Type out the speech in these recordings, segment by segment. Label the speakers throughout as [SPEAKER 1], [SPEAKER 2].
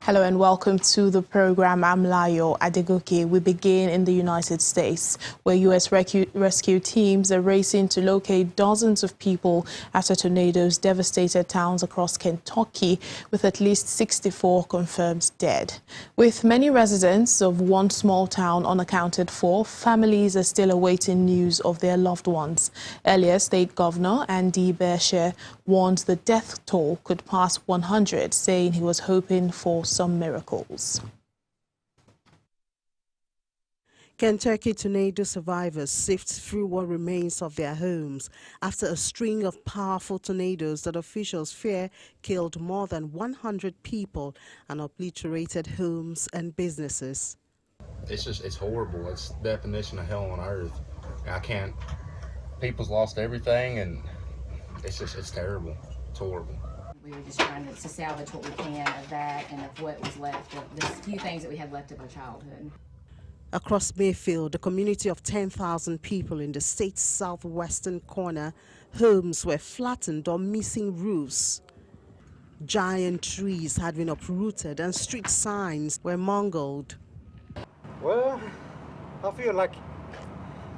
[SPEAKER 1] Hello and welcome to the program. I'm Layo Adegoke. We begin in the United States, where U.S. rescue teams are racing to locate dozens of people after tornadoes devastated towns across Kentucky, with at least 64 confirmed dead. With many residents of one small town unaccounted for, families are still awaiting news of their loved ones. Earlier, State Governor Andy Beshear warned the death toll could pass 100, saying he was hoping for some miracles.
[SPEAKER 2] Kentucky tornado survivors sift through what remains of their homes after a string of powerful tornadoes that officials fear killed more than 100 people and obliterated homes and businesses.
[SPEAKER 3] It's horrible. It's the definition of hell on earth. People's lost everything, and it's terrible. It's horrible.
[SPEAKER 4] We were just trying to salvage what we can of that and of what was left, of the few things that we had left of our childhood.
[SPEAKER 2] Across Mayfield, a community of 10,000 people in the state's southwestern corner, homes were flattened or missing roofs. Giant trees had been uprooted and street signs were mangled.
[SPEAKER 5] Well, I feel lucky.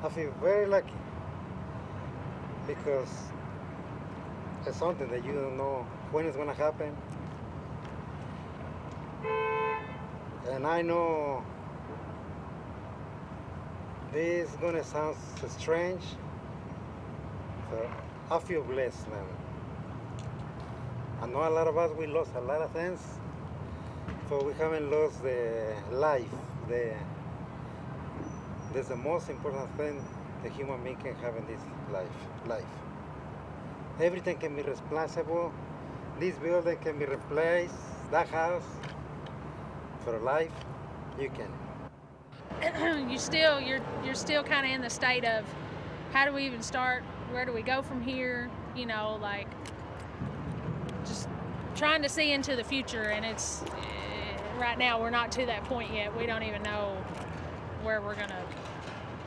[SPEAKER 5] I feel very lucky because it's something that you don't know when it's going to happen. And I know this is going to sound strange, so I feel blessed now. I know a lot of us, we lost a lot of things, but we haven't lost the life. That's the most important thing the human being can have in this life. Everything can be replaceable. This building can be replaced. That house, for life, you can.
[SPEAKER 6] You're still kind of in the state of how do we even start? Where do we go from here? You know, like just trying to see into the future, and it's right now we're not to that point yet. We don't even know where we're gonna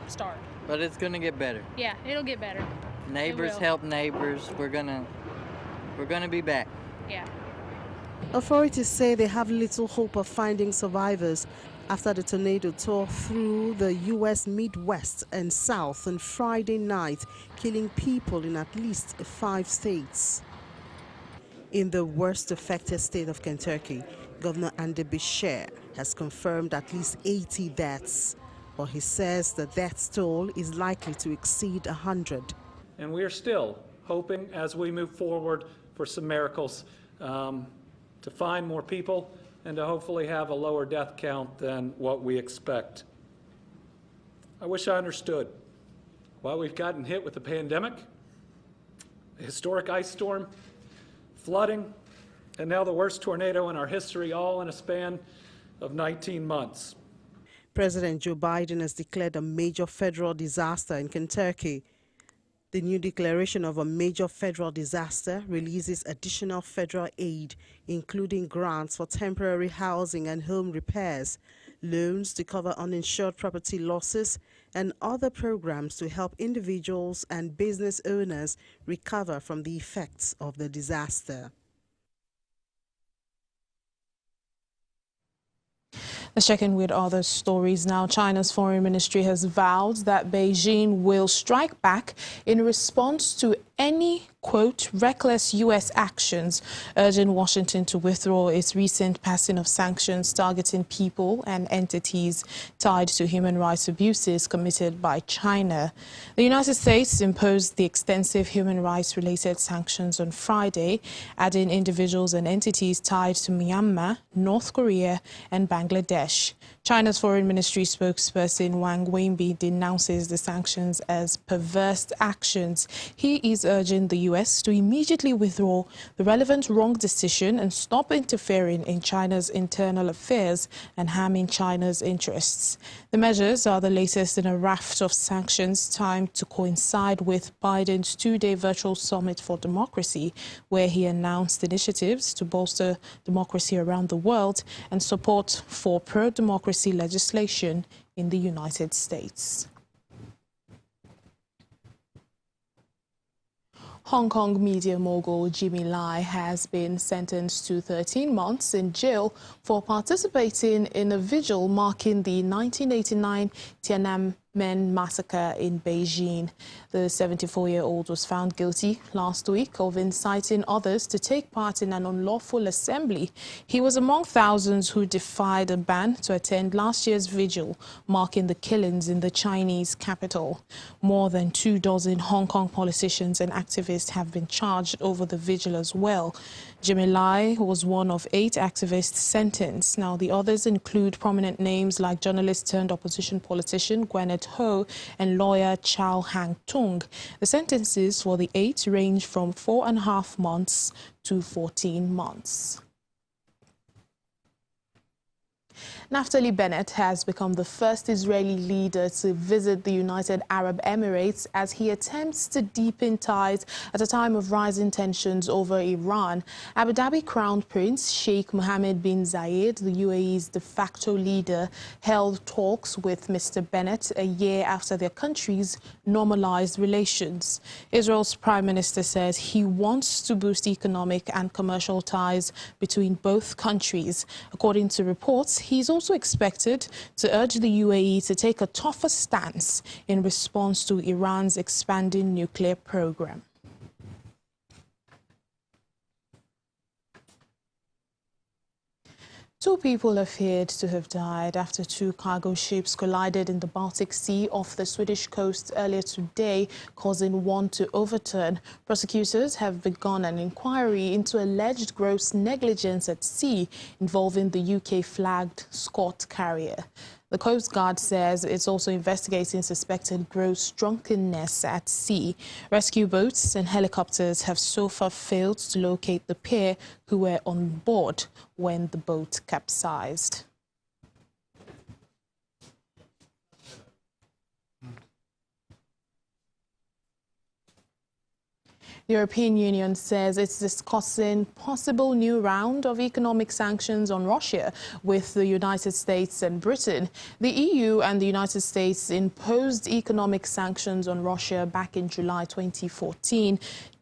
[SPEAKER 6] start.
[SPEAKER 7] But it's gonna get better.
[SPEAKER 6] Yeah, it'll get better.
[SPEAKER 7] Neighbors help neighbors. We're gonna be back.
[SPEAKER 6] Yeah.
[SPEAKER 2] Authorities say they have little hope of finding survivors after the tornado tore through the U.S. Midwest and South on Friday night, killing people in at least 5 states. In the worst affected state of Kentucky, Governor Andy Beshear has confirmed at least 80 deaths, but he says the death toll is likely to exceed 100.
[SPEAKER 8] And we are still hoping as we move forward for some miracles to find more people and to hopefully have a lower death count than what we expect. I wish I understood why we've gotten hit with a pandemic, a historic ice storm, flooding, and now the worst tornado in our history, all in a span of 19 months.
[SPEAKER 2] President Joe Biden has declared a major federal disaster in Kentucky. The new declaration of a major federal disaster releases additional federal aid, including grants for temporary housing and home repairs, loans to cover uninsured property losses, and other programs to help individuals and business owners recover from the effects of the disaster.
[SPEAKER 1] Let's check in with other stories now. China's foreign ministry has vowed that Beijing will strike back in response to any, quote, reckless U.S. actions, urging Washington to withdraw its recent passing of sanctions targeting people and entities tied to human rights abuses committed by China. The United States imposed the extensive human rights-related sanctions on Friday, adding individuals and entities tied to Myanmar, North Korea, and Bangladesh. China's foreign ministry spokesperson Wang Wenbin denounces the sanctions as perverse actions. He is urging the U.S. to immediately withdraw the relevant wrong decision and stop interfering in China's internal affairs and harming China's interests. The measures are the latest in a raft of sanctions timed to coincide with Biden's 2-day virtual summit for democracy, where he announced initiatives to bolster democracy around the world and support for pro-democracy legislation in the United States. Hong Kong media mogul Jimmy Lai has been sentenced to 13 months in jail for participating in a vigil marking the 1989 Tiananmen massacre in Beijing. The 74-year-old was found guilty last week of inciting others to take part in an unlawful assembly. He was among thousands who defied a ban to attend last year's vigil marking the killings in the Chinese capital. More than 24 Hong Kong politicians and activists have been charged over the vigil as well. Jimmy Lai was one of 8 activists sentenced. Now, the others include prominent names like journalist-turned-opposition politician Gwyneth Ho and lawyer Chow Hang-tung. The sentences for the 8 range from 4.5 months to 14 months. Naftali Bennett has become the first Israeli leader to visit the United Arab Emirates as he attempts to deepen ties at a time of rising tensions over Iran. Abu Dhabi Crown Prince Sheikh Mohammed bin Zayed, the UAE's de facto leader, held talks with Mr. Bennett a year after their countries normalized relations. Israel's Prime Minister says he wants to boost economic and commercial ties between both countries. According to reports, he's also expected to urge the UAE to take a tougher stance in response to Iran's expanding nuclear program. Two people are feared to have died after 2 cargo ships collided in the Baltic Sea off the Swedish coast earlier today, causing one to overturn. Prosecutors have begun an inquiry into alleged gross negligence at sea involving the UK-flagged Scott carrier. The Coast Guard says it's also investigating suspected gross drunkenness at sea. Rescue boats and helicopters have so far failed to locate the pair who were on board when the boat capsized. The European Union says it's discussing possible new round of economic sanctions on Russia with the United States and Britain. The EU and the United States imposed economic sanctions on Russia back in July 2014.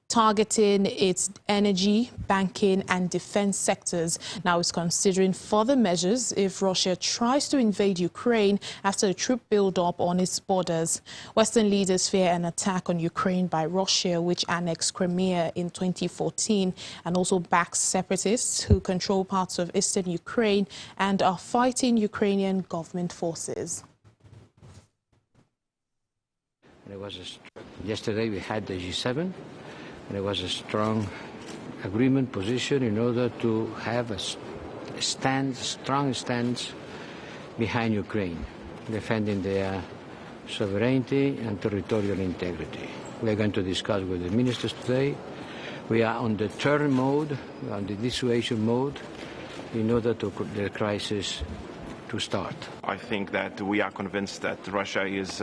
[SPEAKER 1] Targeting its energy, banking and defense sectors. Now it's considering further measures if Russia tries to invade Ukraine after a troop build-up on its borders. Western leaders fear an attack on Ukraine by Russia, which annexed Crimea in 2014 and also backs separatists who control parts of eastern Ukraine and are fighting Ukrainian government forces.
[SPEAKER 9] Yesterday we had the G7. And it was a strong agreement position in order to have a strong stance behind Ukraine, defending their sovereignty and territorial integrity. We're going to discuss with the ministers today. We are on the turn mode, on the dissuasion mode, in order to the crisis to start.
[SPEAKER 10] I think that we are convinced that Russia is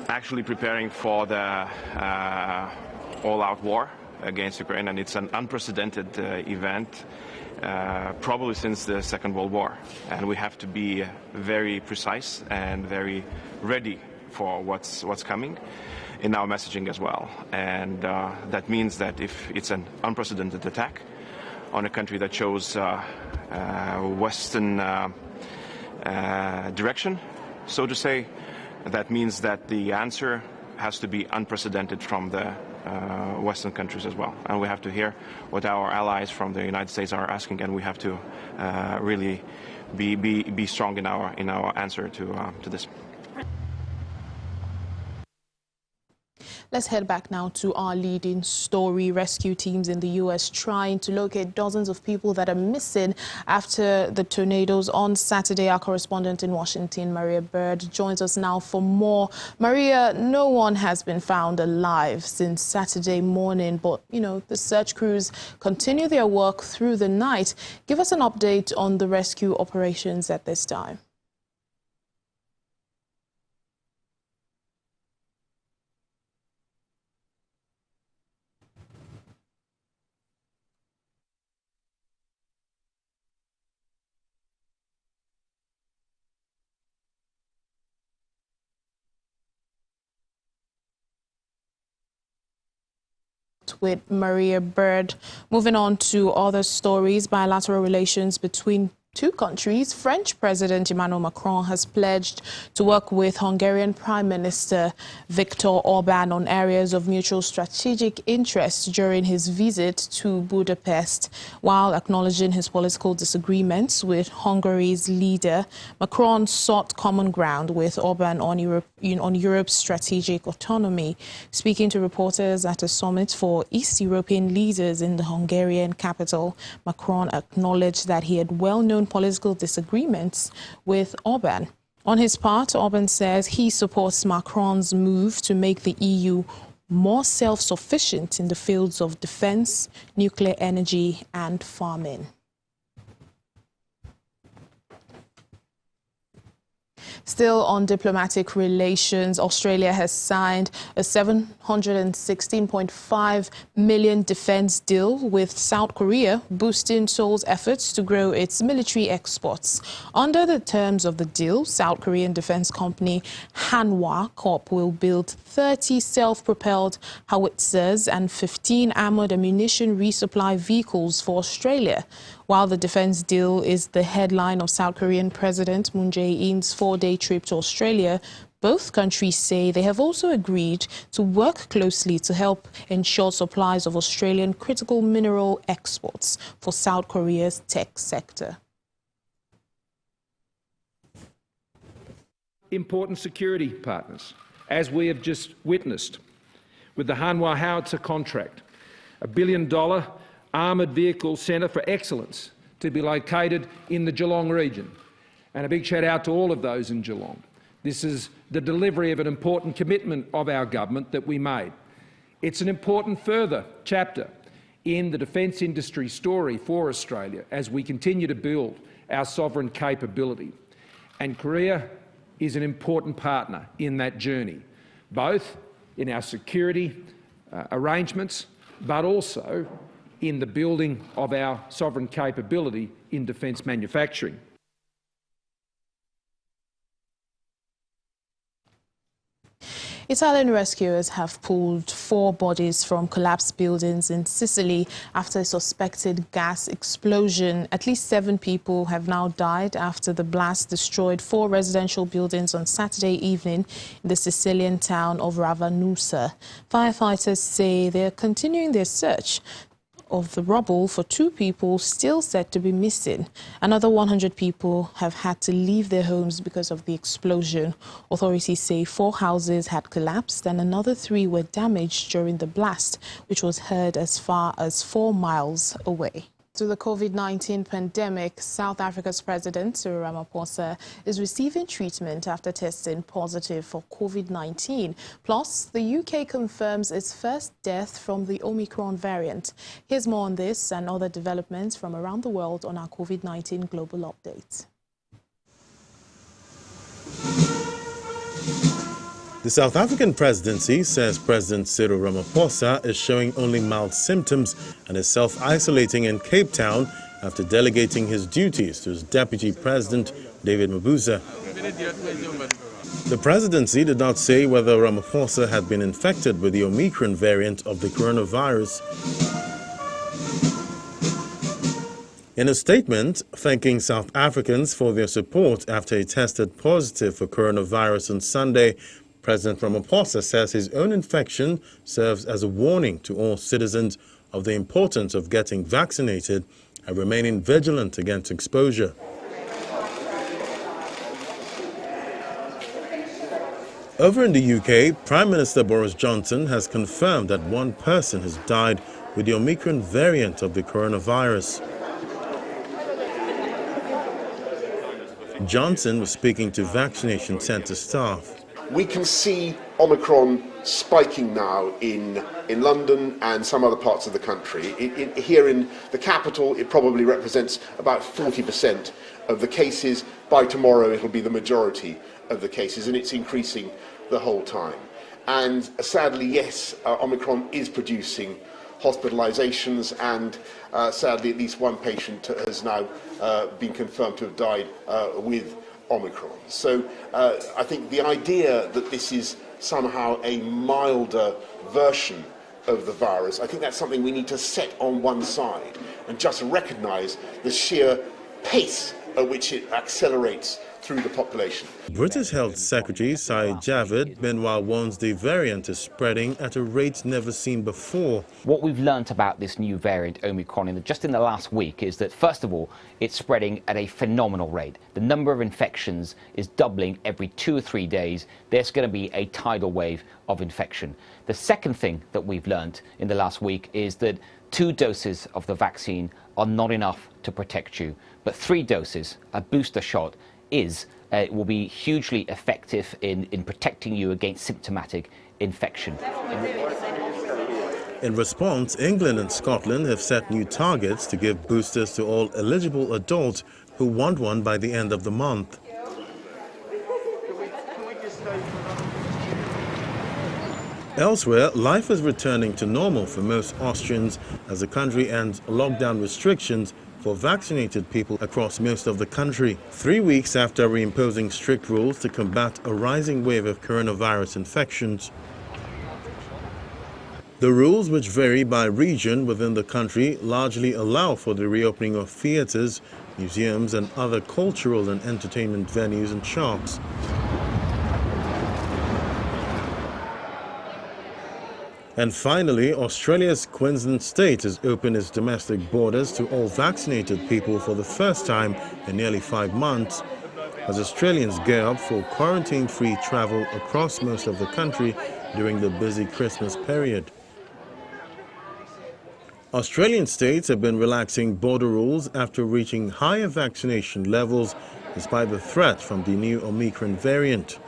[SPEAKER 10] actually preparing for the all-out war against Ukraine, and it's an unprecedented event, probably since the Second World War. And we have to be very precise and very ready for what's coming in our messaging as well. And that means that if it's an unprecedented attack on a country that shows Western direction, so to say, that means that the answer has to be unprecedented from the Western countries as well. And we have to hear what our allies from the United States are asking, and we have to really be strong in our answer to this.
[SPEAKER 1] Let's head back now to our leading story. Rescue teams in the U.S. trying to locate dozens of people that are missing after the tornadoes on Saturday. Our correspondent in Washington, Maria Bird, joins us now for more. Maria, no one has been found alive since Saturday morning, but, you know, the search crews continue their work through the night. Give us an update on the rescue operations at this time. with Maria Bird. Moving on to other stories, bilateral relations between two countries. French President Emmanuel Macron has pledged to work with Hungarian Prime Minister Viktor Orban on areas of mutual strategic interest during his visit to Budapest. While acknowledging his political disagreements with Hungary's leader, Macron sought common ground with Orban on Europe's strategic autonomy. Speaking to reporters at a summit for East European leaders in the Hungarian capital, Macron acknowledged that he had well-known political disagreements with Orban. On his part, Orban says he supports Macron's move to make the EU more self-sufficient in the fields of defense, nuclear energy and farming. Still on diplomatic relations, Australia has signed a $716.5 million defense deal with South Korea, boosting Seoul's efforts to grow its military exports. Under the terms of the deal, South Korean defense company Hanwha Corp will build 30 self-propelled howitzers and 15 armored ammunition resupply vehicles for Australia. While the defense deal is the headline of South Korean President Moon Jae-in's 4-day trip to Australia, both countries say they have also agreed to work closely to help ensure supplies of Australian critical mineral exports for South Korea's tech sector.
[SPEAKER 11] Important security partners, as we have just witnessed with the Hanwha Howitzer contract, $1 billion armoured vehicle centre for excellence to be located in the Geelong region. And a big shout out to all of those in Geelong. This is the delivery of an important commitment of our government that we made. It's an important further chapter in the defence industry story for Australia as we continue to build our sovereign capability. And Korea is an important partner in that journey, both in our security arrangements, but also in the building of our sovereign capability in defence manufacturing.
[SPEAKER 1] Italian rescuers have pulled 4 bodies from collapsed buildings in Sicily after a suspected gas explosion. At least 7 people have now died after the blast destroyed 4 residential buildings on Saturday evening in the Sicilian town of Ravanusa. Firefighters say they are continuing their search of the rubble for 2 people still said to be missing. Another 100 people have had to leave their homes because of the explosion. Authorities say 4 houses had collapsed and another 3 were damaged during the blast, which was heard as far as 4 miles away. To the COVID-19 pandemic, South Africa's President Ramaphosa is receiving treatment after testing positive for COVID-19. Plus, the UK confirms its first death from the Omicron variant. Here's more on this and other developments from around the world on our COVID-19 Global Update.
[SPEAKER 12] The South African presidency says President Cyril Ramaphosa is showing only mild symptoms and is self-isolating in Cape Town after delegating his duties to his deputy president, David Mabuza. The presidency did not say whether Ramaphosa had been infected with the Omicron variant of the coronavirus. In a statement thanking South Africans for their support after he tested positive for coronavirus on Sunday, President Ramaphosa says his own infection serves as a warning to all citizens of the importance of getting vaccinated and remaining vigilant against exposure. Over in the UK, Prime Minister Boris Johnson has confirmed that 1 person has died with the Omicron variant of the coronavirus. Johnson was speaking to vaccination centre staff.
[SPEAKER 13] We can see Omicron spiking now in London and some other parts of the country. Here in the capital, it probably represents about 40% of the cases. By tomorrow, it'll be the majority of the cases, and it's increasing the whole time. And sadly, yes, Omicron is producing hospitalizations, and sadly, at least 1 patient has now been confirmed to have died with Omicron. So I think the idea that this is somehow a milder version of the virus. I think that's something we need to set on one side and just recognise the sheer pace at which it accelerates through the population.
[SPEAKER 12] British Health Secretary Syed Javid meanwhile warns the variant is spreading at a rate never seen before.
[SPEAKER 14] What we've learnt about this new variant, Omicron, just in the last week is that, first of all, it's spreading at a phenomenal rate. The number of infections is doubling every 2 or 3 days. There's going to be a tidal wave of infection. The second thing that we've learnt in the last week is that 2 doses of the vaccine are not enough to protect you, but 3 doses, a booster shot, will be hugely effective in protecting you against symptomatic infection.
[SPEAKER 12] In response, England and Scotland have set new targets to give boosters to all eligible adults who want one by the end of the month. Elsewhere, life is returning to normal for most Austrians as the country ends lockdown restrictions for vaccinated people across most of the country, 3 weeks after reimposing strict rules to combat a rising wave of coronavirus infections. The rules, which vary by region within the country, largely allow for the reopening of theatres, museums and other cultural and entertainment venues and shops. And finally, Australia's Queensland state has opened its domestic borders to all vaccinated people for the first time in nearly 5 months, as Australians gear up for quarantine-free travel across most of the country during the busy Christmas period. Australian states have been relaxing border rules after reaching higher vaccination levels despite the threat from the new Omicron variant.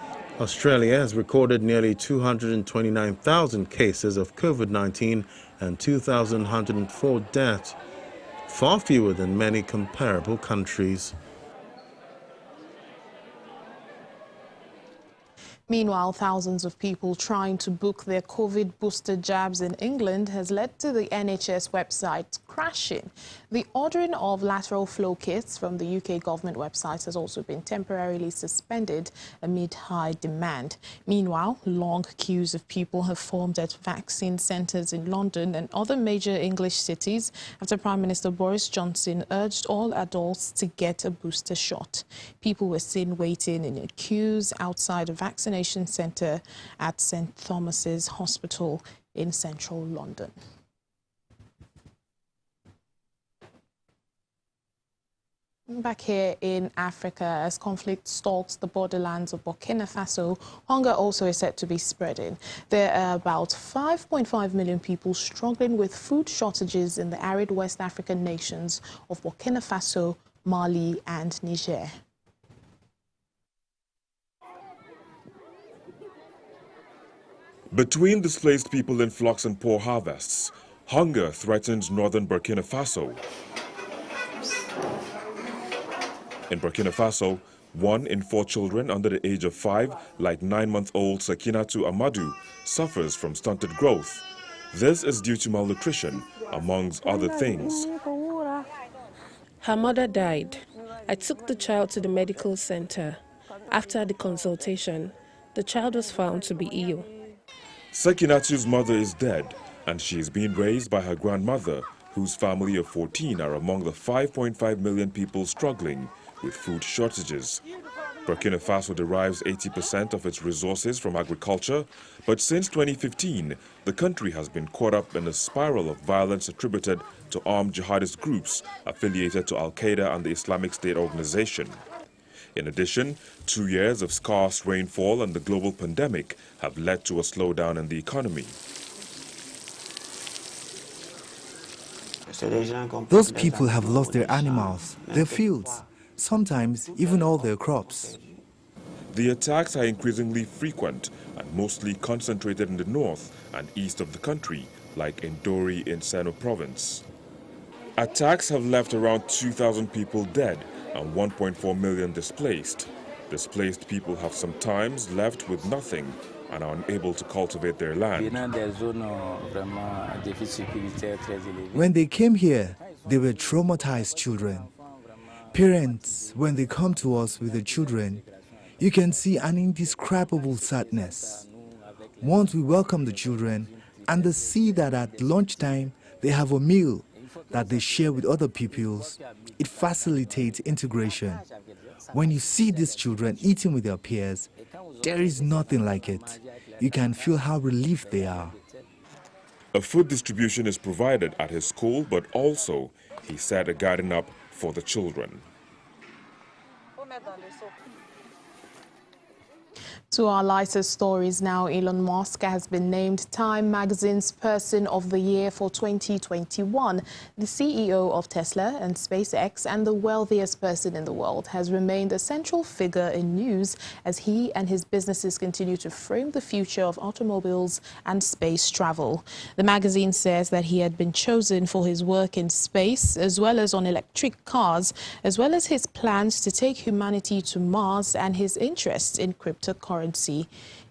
[SPEAKER 12] Australia has recorded nearly 229,000 cases of COVID-19 and 2,104 deaths, far fewer than many comparable countries.
[SPEAKER 1] Meanwhile, thousands of people trying to book their COVID booster jabs in England has led to the NHS website crashing. The ordering of lateral flow kits from the UK government website has also been temporarily suspended amid high demand. Meanwhile, long queues of people have formed at vaccine centres in London and other major English cities after Prime Minister Boris Johnson urged all adults to get a booster shot. People were seen waiting in queues outside a vaccination centre at St Thomas's Hospital in central London. Back here in Africa, as conflict stalks the borderlands of Burkina Faso, hunger also is said to be spreading. There are about 5.5 million people struggling with food shortages in the arid West African nations of Burkina Faso, Mali and Niger.
[SPEAKER 15] Between displaced people in flocks and poor harvests, hunger threatens northern Burkina Faso. In Burkina Faso, 1 in 4 children under the age of 5, like 9-month-old Sakinatu Amadou, suffers from stunted growth. This is due to malnutrition, amongst other things.
[SPEAKER 16] Her mother died. I took the child to the medical center. After the consultation, the child was found to be ill.
[SPEAKER 15] Sakinatu's mother is dead, and she is being raised by her grandmother, whose family of 14 are among the 5.5 million people struggling with food shortages. Burkina Faso derives 80% of its resources from agriculture, but since 2015, the country has been caught up in a spiral of violence attributed to armed jihadist groups affiliated to Al-Qaeda and the Islamic State organization. In addition, 2 years of scarce rainfall and the global pandemic have led to a slowdown in the economy.
[SPEAKER 17] Those people have lost their animals, their fields, sometimes even all their crops.
[SPEAKER 15] The attacks are increasingly frequent and mostly concentrated in the north and east of the country, like in Dori in Seno province. Attacks have left around 2,000 people dead and 1.4 million displaced. Displaced people have sometimes left with nothing and are unable to cultivate their land.
[SPEAKER 17] When they came here, they were traumatized children. Parents, when they come to us with their children, you can see an indescribable sadness. Once we welcome the children, and they see that at lunchtime they have a meal that they share with other pupils, it facilitates integration. When you see these children eating with their peers, there is nothing like it. You can feel how relieved they are.
[SPEAKER 15] A food distribution is provided at his school, but also he set a garden up for the children.
[SPEAKER 1] To our lighter stories now, Elon Musk has been named Time Magazine's Person of the Year for 2021. The CEO of Tesla and SpaceX and the wealthiest person in the world has remained a central figure in news as he and his businesses continue to frame the future of automobiles and space travel. The magazine says that he had been chosen for his work in space as well as on electric cars, as well as his plans to take humanity to Mars and his interest in cryptocurrency.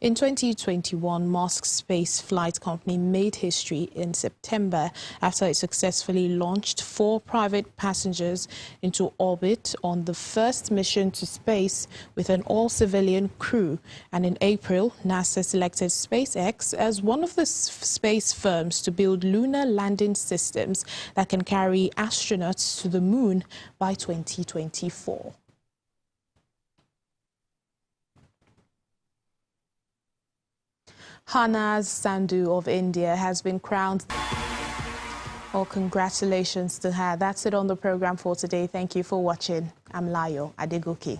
[SPEAKER 1] In 2021, Musk's space flight company made history in September after it successfully launched 4 private passengers into orbit on the first mission to space with an all-civilian crew. And in April, NASA selected SpaceX as one of the space firms to build lunar landing systems that can carry astronauts to the moon by 2024. Hanaz Sandhu of India has been crowned. Well, congratulations to her. That's it on the program for today. Thank you for watching. I'm Layo Adegoke.